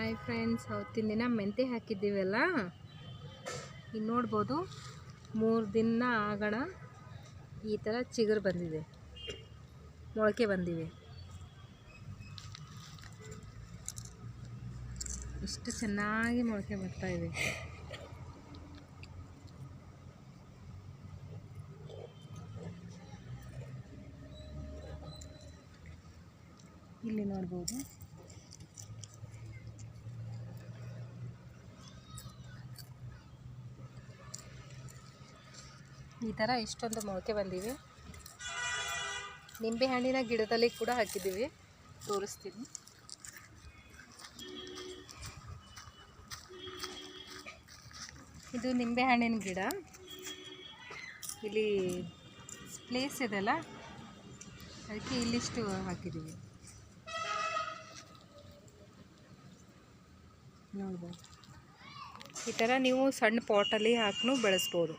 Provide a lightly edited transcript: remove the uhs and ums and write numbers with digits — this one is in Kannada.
ಹಾಯ್ ಫ್ರೆಂಡ್ಸ್, ಅವತ್ತಿನ ದಿನ ಮೆಂತೆ ಹಾಕಿದ್ದೀವಲ್ಲ, ಈಗ ನೋಡ್ಬೋದು 3 ದಿನ ಆಗೋಣ ಈ ಥರ ಚಿಗುರು ಬಂದಿದೆ, ಮೊಳಕೆ ಬಂದಿವೆ. ಎಷ್ಟು ಚೆನ್ನಾಗಿ ಮೊಳಕೆ ಬರ್ತಾ ಇದೆ. ಇಲ್ಲಿ ನೋಡ್ಬೋದು. ಈ ಥರ ಇಷ್ಟೊಂದು ಮೊಳಕೆ ಬಂದಿವೆ. ನಿಂಬೆಹಣ್ಣಿನ ಗಿಡದಲ್ಲಿ ಕೂಡ ಹಾಕಿದ್ದೀವಿ, ತೋರಿಸ್ತೀನಿ. ಇದು ನಿಂಬೆಹಣ್ಣಿನ ಗಿಡ. ಇಲ್ಲಿ ಪ್ಲೇಸ್ ಇದೆಲ್ಲ, ಅದಕ್ಕೆ ಇಲ್ಲಿಷ್ಟು ಹಾಕಿದ್ದೀವಿ. ನೋಡ್ಬೋದು, ಈ ಥರ ನೀವು ಸಣ್ಣ ಪಾಟಲ್ಲಿ ಹಾಕಿ ಬೆಳೆಸ್ಬೋದು.